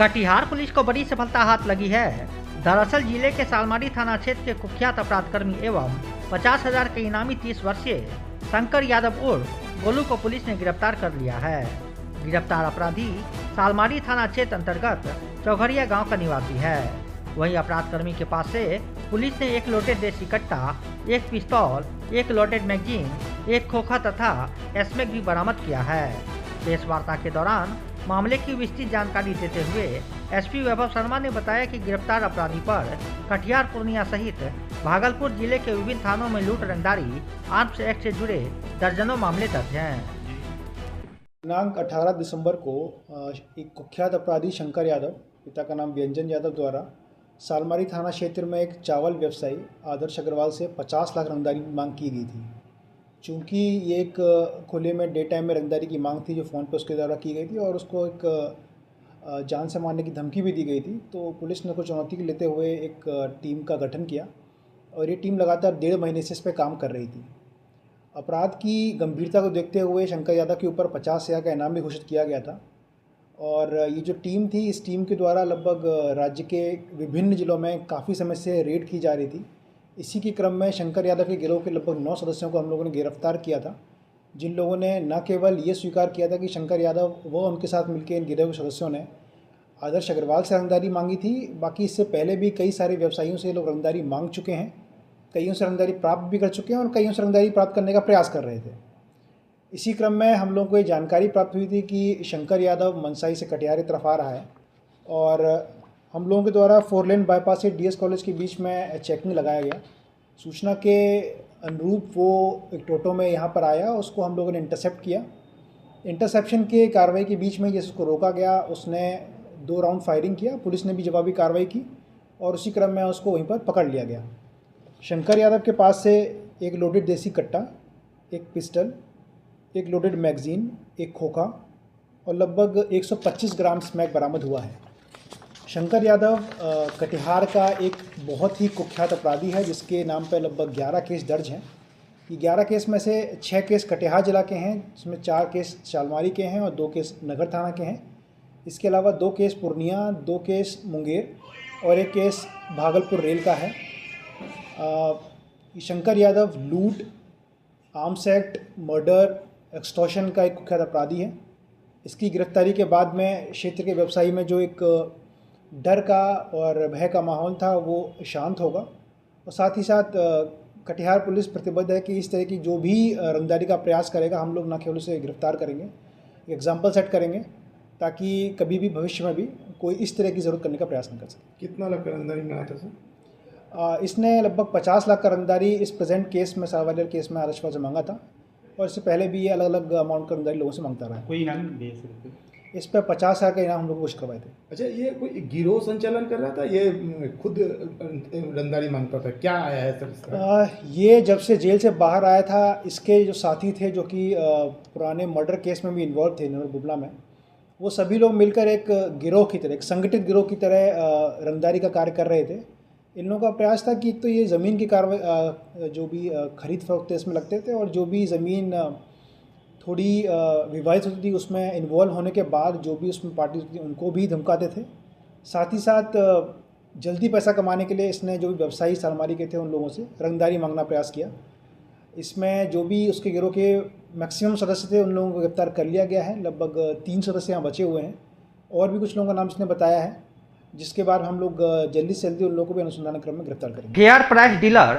Katihar police को बड़ी सफलता हाथ लगी है। दरअसल जिले के सालमारी थाना क्षेत्र के कुख्यात अपराधकर्मी एवं 50,000 के इनामी 30 वर्षीय शंकर यादव उर्फ गोलू को पुलिस ने गिरफ्तार कर लिया है। गिरफ्तार अपराधी सालमारी थाना क्षेत्र अंतर्गत चौघरिया गांव का निवासी है। वहीं अपराधकर्मी के पास से पुलिस ने एक लोडेड देसी कट्टा, एक पिस्तौल, एक लोडेड मैगजीन, एक खोखा तथा एसमेक भी बरामद किया है। प्रेस वार्ता के दौरान मामले की विस्तृत जानकारी देते हुए एसपी वैभव शर्मा ने बताया कि गिरफ्तार अपराधी पर कटिहार, पूर्णिया सहित भागलपुर जिले के विभिन्न थानों में लूट, रंगदारी, आर्म्स एक्ट से जुड़े दर्जनों मामले दर्ज हैं। दिनांक 18 दिसंबर को एक कुख्यात अपराधी शंकर यादव, पिता का नाम व्यंजन यादव, द्वारा सालमारी थाना क्षेत्र में एक चावल व्यवसायी आदर्श अग्रवाल से 50 लाख रंगदारी की मांग की गई थी। चूँकि ये एक खुले में डे टाइम में रंगदारी की मांग थी जो फ़ोन पे उसके द्वारा की गई थी और उसको एक जान से मारने की धमकी भी दी गई थी, तो पुलिस ने को चुनौती को लेते हुए एक टीम का गठन किया और ये टीम लगातार 1.5 महीने से इस पर काम कर रही थी। अपराध की गंभीरता को देखते हुए शंकर यादव के ऊपर 50,000 का इनाम भी घोषित किया गया था और ये जो टीम थी, इस टीम के द्वारा लगभग राज्य के विभिन्न ज़िलों में काफ़ी समय से रेड की जा रही थी। इसी के क्रम में शंकर यादव के गिरोह के लगभग 9 सदस्यों को हम लोगों ने गिरफ्तार किया था, जिन लोगों ने न केवल ये स्वीकार किया था कि शंकर यादव व उनके साथ मिलकर इन गिरोह के सदस्यों ने आदर्श अग्रवाल से रंगदारी मांगी थी, बाकी इससे पहले भी कई सारे व्यवसायियों से लोग रंगदारी मांग चुके हैं, कईयों से रंगदारी प्राप्त भी कर चुके हैं और कईयों से रंगदारी प्राप्त करने का प्रयास कर रहे थे। इसी क्रम में हम लोगों को ये जानकारी प्राप्त हुई थी कि शंकर यादव मनसाई से कटिहार की तरफ आ रहा है और हम लोगों के द्वारा 4 लेन बाईपास से डीएस कॉलेज के बीच में चेकिंग लगाया गया। सूचना के अनुरूप वो एक टोटो में यहाँ पर आया, उसको हम लोगों ने इंटरसेप्ट किया। इंटरसेप्शन के कार्रवाई के बीच में जिसको रोका गया उसने 2 राउंड फायरिंग किया, पुलिस ने भी जवाबी कार्रवाई की और उसी क्रम में उसको वहीं पर पकड़ लिया गया। शंकर यादव के पास से एक लोडेड देसी कट्टा, एक पिस्टल, एक लोडेड मैगजीन, एक खोखा और लगभग 125 ग्राम स्मैक बरामद हुआ है। शंकर यादव कटिहार का एक बहुत ही कुख्यात अपराधी है जिसके नाम पर लगभग 11 केस दर्ज हैं। ये 11 केस में से 6 केस कटिहार जिला के हैं, जिसमें 4 केस सालमारी के हैं और 2 केस नगर थाना के हैं। इसके अलावा 2 केस पूर्णिया, 2 केस मुंगेर और 1 केस भागलपुर रेल का है। शंकर यादव लूट, आर्म्स एक्ट, मर्डर, एक्सटॉर्शन का एक कुख्यात अपराधी है। इसकी गिरफ्तारी के बाद में क्षेत्र के व्यवसायी में जो एक डर का और भय का माहौल था वो शांत होगा और साथ ही साथ कटिहार पुलिस प्रतिबद्ध है कि इस तरह की जो भी रंगदारी का प्रयास करेगा हम लोग न केवल उसे गिरफ्तार करेंगे, एग्जाम्पल सेट करेंगे ताकि कभी भी भविष्य में भी कोई इस तरह की ज़रूरत करने का प्रयास न कर सके। कितना लाख का रंगदारी में आता सर? इसने लगभग 50 लाख का रंगदारी इस प्रेजेंट केस में, सालवालियर केस में आदर्श से मांगा था और इससे पहले भी ये अलग अलग अमाउंट का रंगदारी लोगों से मांगता रहा है। कोई इनाम दे सकते? इस पर 50,000 का इनाम हम लोग घोषित करवाए थे। अच्छा, ये कोई गिरोह संचालन कर रहा था, ये खुद रंगदारी मांगता था, क्या आया है सर? ये जब से जेल से बाहर आया था, इसके जो साथी थे जो कि पुराने मर्डर केस में भी इन्वॉल्व थे नगर बुबला में, वो सभी लोग मिलकर एक गिरोह की तरह, एक संगठित गिरोह की तरह रंगदारी का कार्य कर रहे थे। इन लोगों का प्रयास था कि एक तो ये ज़मीन की कार्रवाई जो भी खरीद फरोख्त इसमें लगते थे और जो भी ज़मीन थोड़ी विवादित होती थी उसमें इन्वॉल्व होने के बाद जो भी उसमें पार्टी होती थी उनको भी धमकाते थे। साथ ही साथ जल्दी पैसा कमाने के लिए इसने जो भी व्यवसायी सालमारी के थे उन लोगों से रंगदारी मांगना प्रयास किया। इसमें जो भी उसके गिरोह के मैक्सिमम सदस्य थे उन लोगों को गिरफ्तार कर लिया गया है। लगभग 3 सदस्य यहाँ बचे हुए हैं और भी कुछ लोगों का नाम इसने बताया है, जिसके बाद हम लोग जल्दी से जल्दी उन लोगों को भी अनुसंधान क्रम में गिरफ्तार करेंगे। KR price dealer